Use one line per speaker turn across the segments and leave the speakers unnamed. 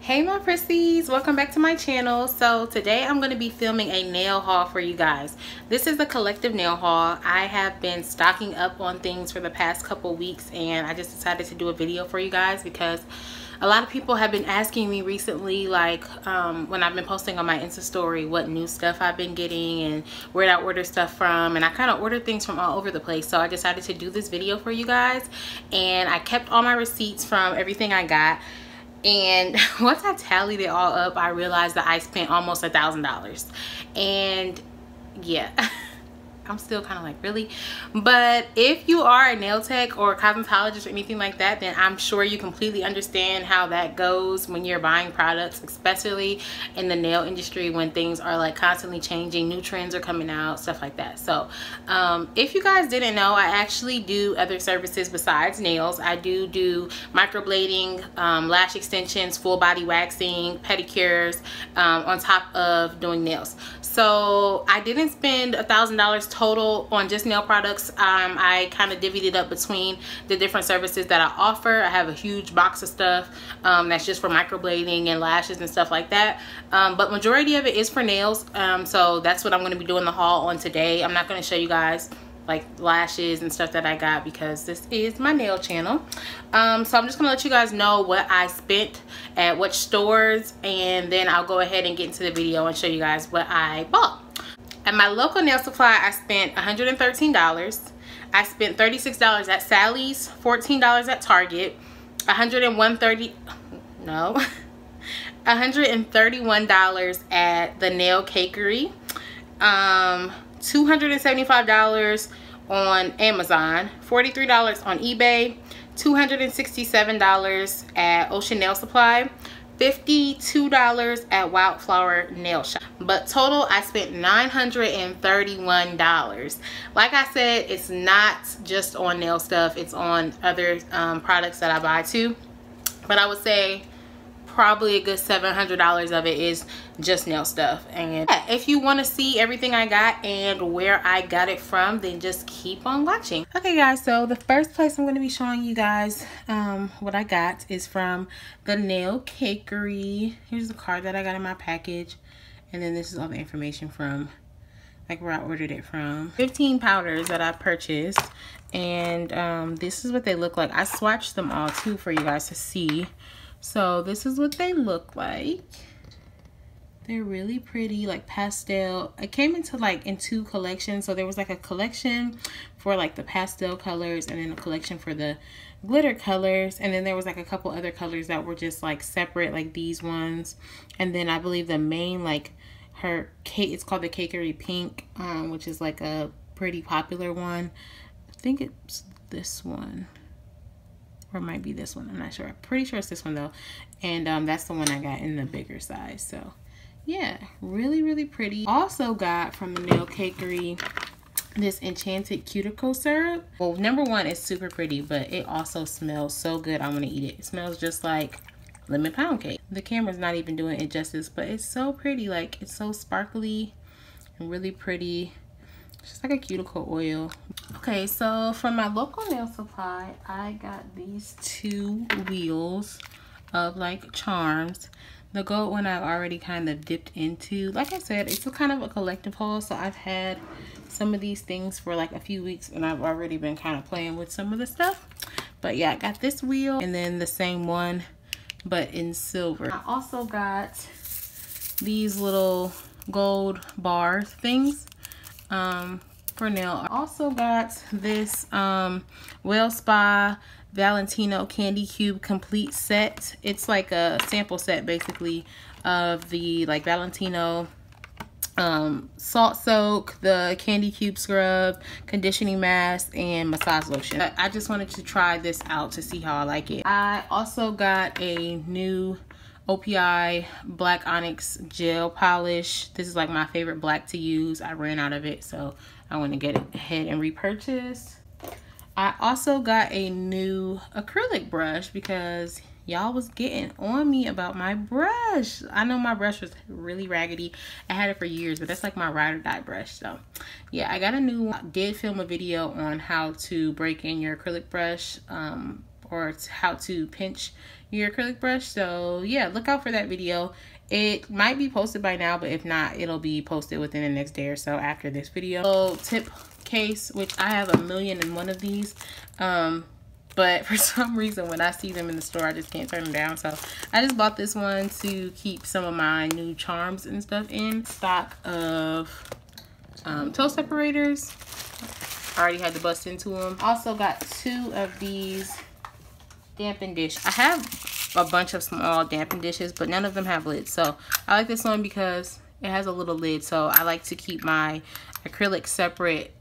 Hey my prissies, welcome back to my channel. So today I'm going to be filming a nail haul for you guys. This is a collective nail haul. I have been stocking up on things for the past couple weeks and I just decided to do a video for you guys because a lot of people have been asking me recently, like when I've been posting on my Insta story, what new stuff I've been getting and where I order stuff from, and I kind of ordered things from all over the place. So I decided to do this video for you guys, and I kept all my receipts from everything I got. And once I tallied it all up, I realized that I spent almost $1,000. And yeah, I'm still kind of like, really? But if you are a nail tech or a cosmetologist or anything like that, then I'm sure you completely understand how that goes when you're buying products, especially in the nail industry when things are like constantly changing, new trends are coming out, stuff like that. So if you guys didn't know, I actually do other services besides nails. I do microblading, lash extensions, full body waxing, pedicures, on top of doing nails. So I didn't spend $1,000 total on just nail products. I kind of divvied it up between the different services that I offer. I have a huge box of stuff that's just for microblading and lashes and stuff like that. But majority of it is for nails. So that's what I'm going to be doing the haul on today. I'm not going to show you guys like lashes and stuff that I got because this is my nail channel. So I'm just gonna let you guys know what I spent at which stores, and then I'll go ahead and get into the video and show you guys what I bought. At my local nail supply, I spent $113. I spent $36 at Sally's, $14 at Target, $131 at the nail Cakery, $275 on Amazon, $43 on eBay, $267 at Ocean Nail Supply, $52 at Wildflower Nail Shop. But total I spent $931. Like I said, it's not just on nail stuff, it's on other products that I buy too. But I would say probably a good $700 of it is just nail stuff. And yeah, if you want to see everything I got and where I got it from, then just keep on watching. Okay guys, so the first place I'm going to be showing you guys what I got is from the nail Cakery. Here's the card that I got in my package, and then this is all the information from like where I ordered it from. 15 powders that I purchased, and this is what they look like. I swatched them all too for you guys to see. So this is what they look like. They're really pretty, like pastel. I came into like in two collections. So there was like a collection for like the pastel colors and then a collection for the glitter colors. And then there was like a couple other colors that were just like separate, like these ones. And then I believe the main, like her cake, it's called the Cakery Pink, which is like a pretty popular one. I think it's this one. Or it might be this one, I'm not sure. I'm pretty sure it's this one though. And that's the one I got in the bigger size. So yeah, really pretty. Also got from the nail Cakery this enchanted cuticle syrup. Well, number one, it's super pretty, but it also smells so good. I want to eat it. It smells just like lemon pound cake. The camera's not even doing it justice, but it's so pretty. Like, it's so sparkly and really pretty. Just like a cuticle oil. Okay, so from my local nail supply, I got these two wheels of like charms. The gold one I've already kind of dipped into. Like I said, it's a kind of a collective haul, so I've had some of these things for like a few weeks and I've already been kind of playing with some of the stuff. But yeah, I got this wheel and then the same one but in silver. I also got these little gold bar things for nail. I also got this Well Spa Valentino Candy Cube complete set. It's like a sample set basically of the like Valentino salt soak, the candy cube scrub, conditioning mask, and massage lotion. I just wanted to try this out to see how I like it. I also got a new OPI black onyx gel polish. This is like my favorite black to use. I ran out of it, so I want to get ahead and repurchase. I also got a new acrylic brush because y'all was getting on me about my brush. I know my brush was really raggedy. I had it for years, but that's like my ride or die brush. So yeah, I got a new one. I did film a video on how to break in your acrylic brush or how to pinch your acrylic brush. So yeah, look out for that video. It might be posted by now, but if not, it'll be posted within the next day or so after this video. So tip case, which I have 1,000,001 of these, but for some reason when I see them in the store, I just can't turn them down. So I just bought this one to keep some of my new charms and stuff in. Stock of toe separators. I already had to bust into them. Also got 2 of these dampen dish. I have a bunch of small dampen dishes, but none of them have lids. So I like this one because it has a little lid. So I like to keep my acrylic separate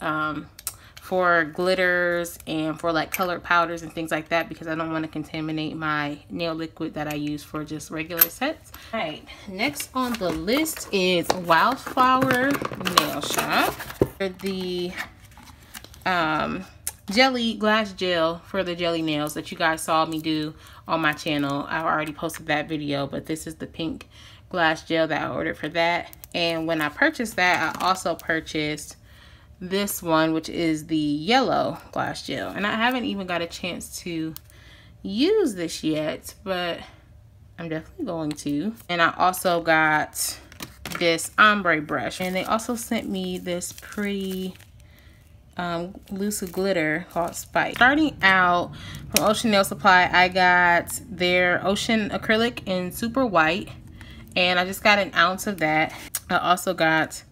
for glitters and for like colored powders and things like that, because I don't want to contaminate my nail liquid that I use for just regular sets. All right, next on the list is Wildflower Nail Shop. For the glass gel for the jelly nails that you guys saw me do on my channel. I already posted that video, but this is the pink glass gel that I ordered for that. And when I purchased that, I also purchased this one, which is the yellow glass gel, and I haven't even got a chance to use this yet, but I'm definitely going to. And I also got this ombre brush, and they also sent me this pretty loose glitter called Spike. Starting out from Ocean Nail Supply, I got their Ocean acrylic in super white, and I just got an ounce of that. I also got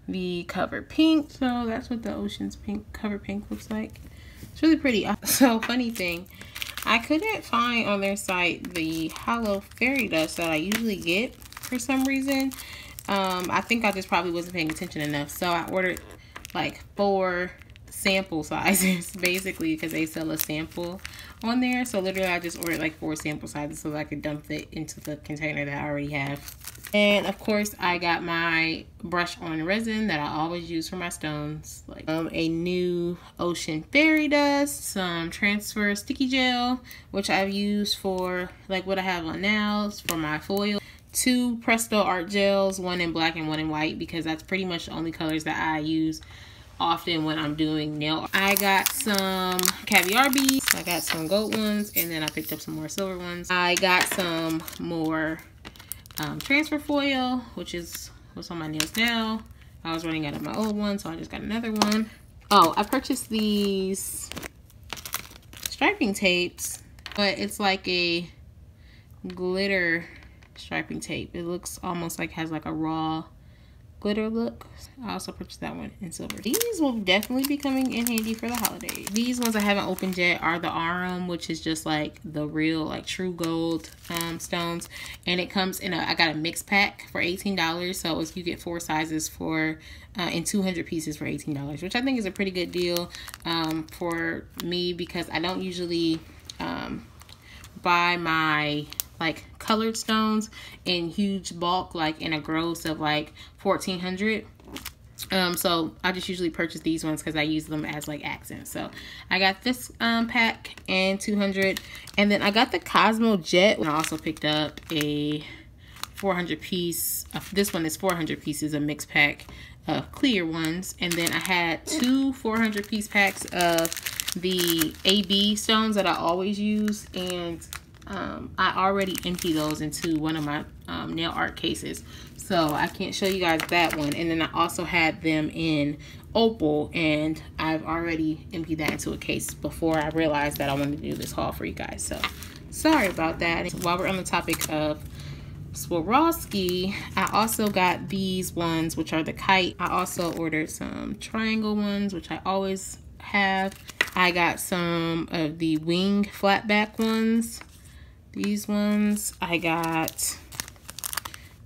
the Cover Pink. So that's what the Ocean's pink Cover Pink looks like. It's really pretty. So funny thing, I couldn't find on their site the hollow fairy dust that I usually get for some reason. I think I just probably wasn't paying attention enough. So I ordered like 4 sample sizes basically, because they sell a sample on there. So literally I just ordered like 4 sample sizes so that I could dump it into the container that I already have. And of course I got my brush on resin that I always use for my stones, like a new Ocean fairy dust, some transfer sticky gel, which I've used for like what I have on nails for my foil, 2 Presto art gels, one in black and one in white, because that's pretty much the only colors that I use often when I'm doing nail art. I got some caviar beads. I got some gold ones, and then I picked up some more silver ones. I got some more transfer foil, which is what's on my nails now. I was running out of my old one, so I just got another one. Oh, I purchased these striping tapes, but it's like a glitter striping tape. It looks almost like has like a raw glitter look. I also purchased that one in silver. These will definitely be coming in handy for the holidays. These ones I haven't opened yet are the Arum, which is just like the real like true gold stones, and it comes in I got a mix pack for $18. So you get 4 sizes for in 200 pieces for $18, which I think is a pretty good deal for me, because I don't usually buy my like colored stones in huge bulk, like in a gross of like 1,400. So I just usually purchase these ones because I use them as like accents. So I got this pack and 200, and then I got the Cosmo Jet. I also picked up a 400 piece. This one is 400 pieces, a mix pack of clear ones, and then I had 2 400 piece packs of the AB stones that I always use, and I already emptied those into one of my nail art cases, so I can't show you guys that one. And then I also had them in opal, and I've already emptied that into a case before I realized that I wanted to do this haul for you guys. So sorry about that. While we're on the topic of Swarovski, I also got these ones, which are the kite. I also ordered some triangle ones, which I always have. I got some of the wing flat back ones. These ones, I got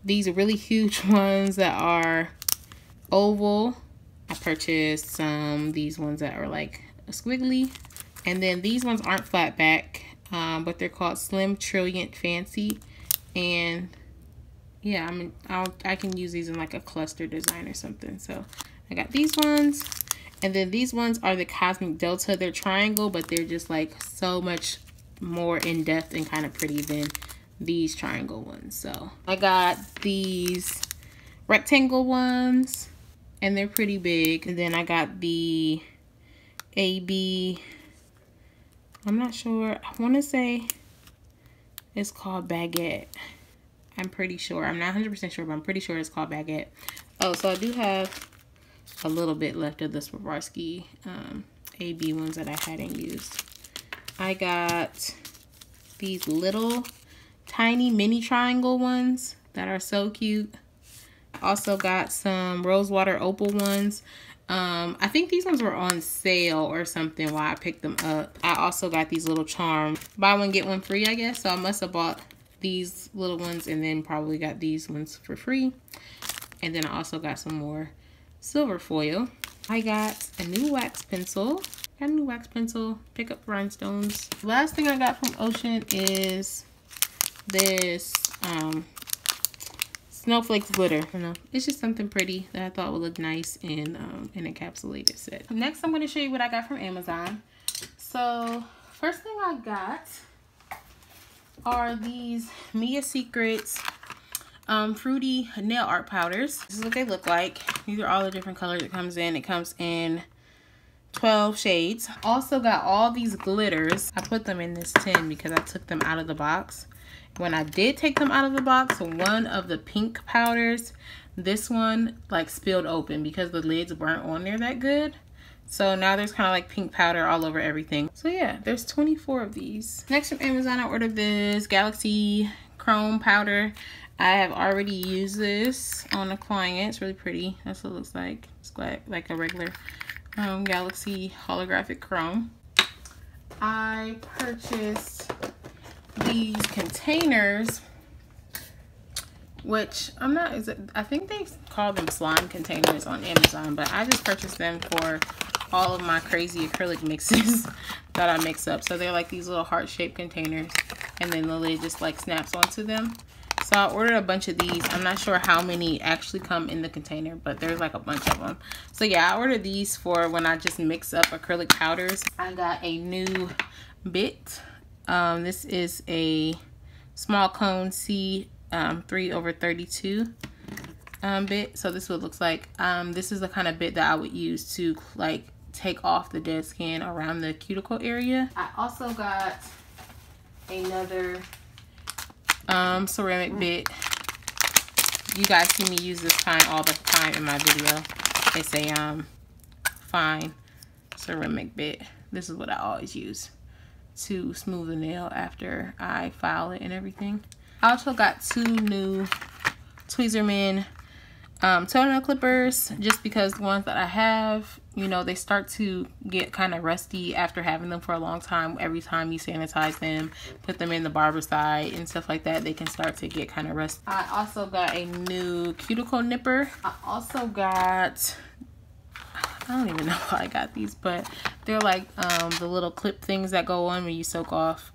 these really huge ones that are oval. I purchased some these ones that are like a squiggly, and then these ones aren't flat back, but they're called Slim Trilliant Fancy. And yeah, I mean I can use these in like a cluster design or something. So I got these ones, and then these ones are the Cosmic Delta. They're triangle, but they're just like so much more in depth and kind of pretty than these triangle ones. So I got these rectangle ones, and they're pretty big. And then I got the AB I'm not sure. I want to say it's called Baguette. I'm pretty sure. I'm not 100% sure, but I'm pretty sure it's called Baguette. Oh, so I do have a little bit left of the Swarovski AB ones that I hadn't used. I got these little tiny mini triangle ones that are so cute. Also got some Rosewater Opal ones. I think these ones were on sale or something while I picked them up. I also got these little charms. Buy one, get one free, I guess. So I must have bought these little ones and then probably got these ones for free. And then I also got some more silver foil. I got a new wax pencil. Got a new wax pencil. Pick up rhinestones. Last thing I got from Ocean is this snowflakes glitter. I don't know. It's just something pretty that I thought would look nice in an encapsulated set. Next, I'm going to show you what I got from Amazon. So first thing I got are these Mia Secrets fruity nail art powders. This is what they look like. These are all the different colors it comes in. It comes in 12 shades. Also got all these glitters. I put them in this tin because I took them out of the box. When I did take them out of the box, one of the pink powders, this one like spilled open because the lids weren't on there that good. So now there's kind of like pink powder all over everything. So yeah, there's 24 of these. Next from Amazon, I ordered this Galaxy Chrome powder. I have already used this on a client. It's really pretty. That's what it looks like. It's like a regular Galaxy holographic chrome. I purchased these containers, which I think they call them slime containers on Amazon, but I just purchased them for all of my crazy acrylic mixes that I mix up. So they're like these little heart-shaped containers, and then the lid just like snaps onto them. So I ordered a bunch of these. I'm not sure how many actually come in the container, but there's like a bunch of them. So yeah, I ordered these for when I just mix up acrylic powders. I got a new bit. This is a small cone C 3/32 bit. So this is what it looks like. This is the kind of bit that I would use to like take off the dead skin around the cuticle area. I also got another ceramic bit. You guys see me use this kind all the time in my video. It's a fine ceramic bit. This is what I always use to smooth the nail after I file it and everything. I also got two new Tweezerman toenail clippers, just because the ones that I have, you know, they start to get kind of rusty after having them for a long time. Every time you sanitize them, put them in the barbicide and stuff like that, they can start to get kind of rusty. I also got a new cuticle nipper. I also got, I don't even know why I got these, but they're like the little clip things that go on when you soak off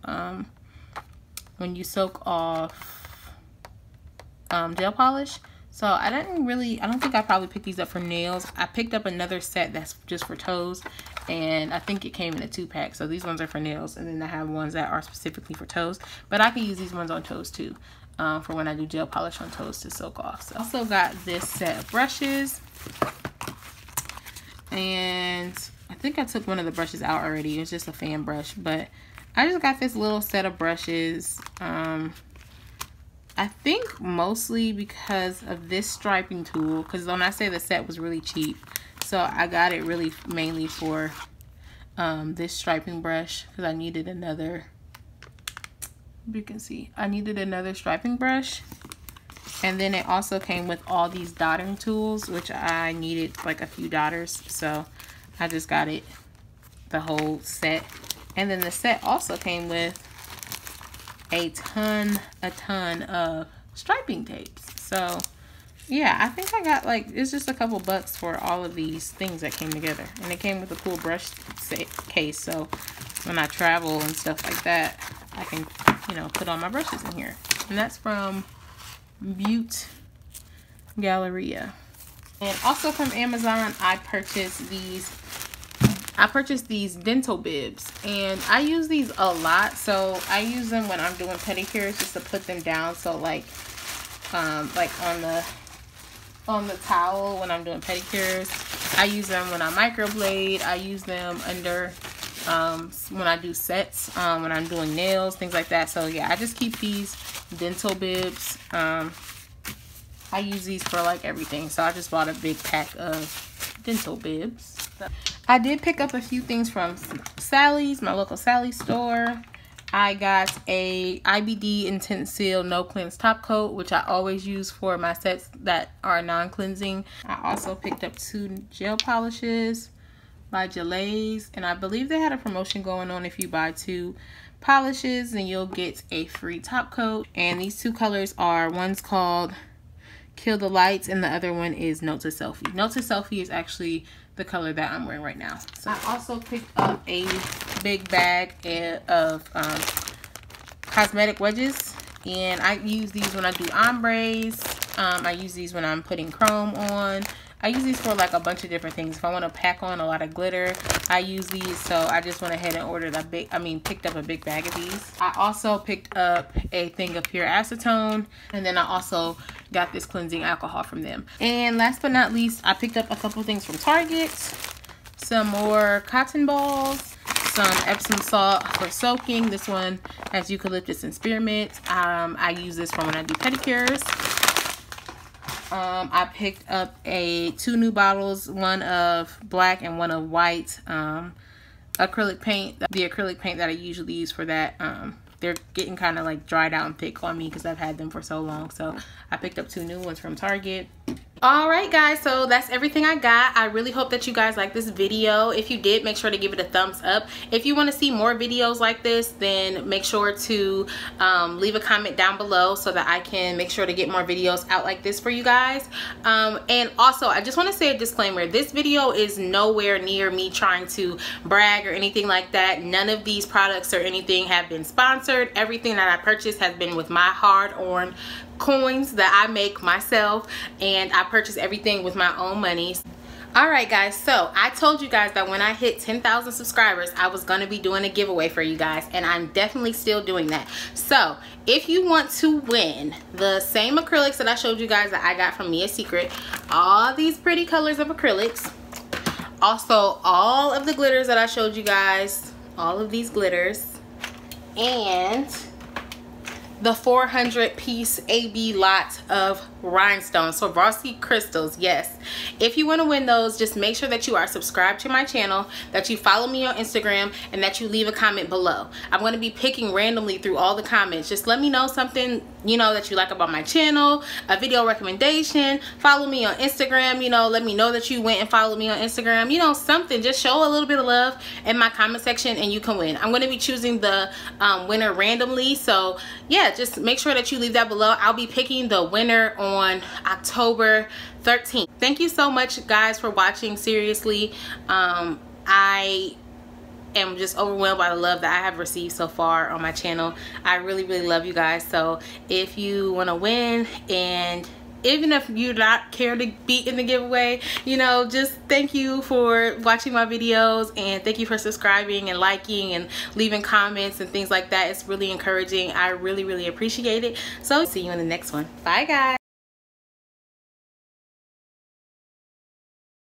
gel polish. So I don't think I probably picked these up for nails. I picked up another set that's just for toes, and I think it came in a 2-pack. So these ones are for nails, and then I have ones that are specifically for toes. But I can use these ones on toes too, for when I do gel polish on toes to soak off. So I also got this set of brushes, and I think I took one of the brushes out already. It was just a fan brush, but I just got this little set of brushes. I think mostly because of this striping tool, because when I say the set was really cheap, so I got it really mainly for this striping brush, because I needed another, you can see, I needed another striping brush. And then it also came with all these dotting tools, which I needed like a few dotters, so I just got it, the whole set. And then the set also came with a ton of striping tapes. So yeah, I think I got like, it's just a couple bucks for all of these things that came together. And it came with a cool brush case, so when I travel and stuff like that, I can, you know, put all my brushes in here. And that's from Butte Galleria. And also from Amazon, I purchased these dental bibs, and I use these a lot. So I use them when I'm doing pedicures, just to put them down, so like on the towel when I'm doing pedicures. I use them when I microblade. I use them under when I do sets, when I'm doing nails, things like that. So yeah, I just keep these dental bibs. I use these for like everything. So I just bought a big pack of dental bibs. I did pick up a few things from Sally's, my local Sally's store. I got a IBD Intense Seal No Cleanse Top Coat, which I always use for my sets that are non-cleansing. I also picked up 2 gel polishes by Gelaze, and I believe they had a promotion going on. If you buy 2 polishes, then you'll get a free top coat. And these 2 colors are, one's called Kill the Lights and the other one is Note to Selfie. Note to Selfie is actually the color that I'm wearing right now. So I also picked up a big bag of cosmetic wedges, and I use these when I do ombres. I use these when I'm putting chrome on. I use these for like a bunch of different things. If I want to pack on a lot of glitter, I use these. So I just went ahead and ordered picked up a big bag of these. I also picked up a thing of pure acetone, and then I also got this cleansing alcohol from them. And last but not least, I picked up a couple things from Target. Some more cotton balls, some Epsom salt for soaking. This one has eucalyptus and spearmint. I use this for when I do pedicures. I picked up 2 new bottles, one of black and one of white acrylic paint. The acrylic paint that I usually use for that, they're getting kind of like dried out and thick on me because I've had them for so long. So I picked up 2 new ones from Target. Alright guys, so that's everything I got. I really hope that you guys like this video. If you did, make sure to give it a thumbs up. If you want to see more videos like this, then make sure to leave a comment down below so that I can make sure to get more videos out like this for you guys. And also, I just want to say a disclaimer. This video is nowhere near me trying to brag or anything like that. None of these products or anything have been sponsored. Everything that I purchased has been with my hard-earned coins that I make myself, and I purchase everything with my own money. Alright guys, so I told you guys that when I hit 10,000 subscribers, I was going to be doing a giveaway for you guys, and I'm definitely still doing that. So if you want to win the same acrylics that I showed you guys that I got from Mia Secret, all these pretty colors of acrylics, also all of the glitters that I showed you guys, all of these glitters, and the 400-piece AB lot of rhinestones, Swarovski crystals. Yes, if you want to win those, just make sure that you are subscribed to my channel, that you follow me on Instagram, and that you leave a comment below. I'm going to be picking randomly through all the comments. Just let me know something, you know, that you like about my channel, a video recommendation, follow me on Instagram, you know, let me know that you went and followed me on Instagram, you know, something. Just show a little bit of love in my comment section and you can win. I'm going to be choosing the winner randomly, so yeah, just make sure that you leave that below. I'll be picking the winner on October 13th. Thank you so much guys for watching. Seriously, I am just overwhelmed by the love that I have received so far on my channel. I really love you guys. So if you want to win, and even if you not care to be in the giveaway, you know, just thank you for watching my videos, and thank you for subscribing and liking and leaving comments and things like that. It's really encouraging. I really appreciate it. So see you in the next one. Bye guys.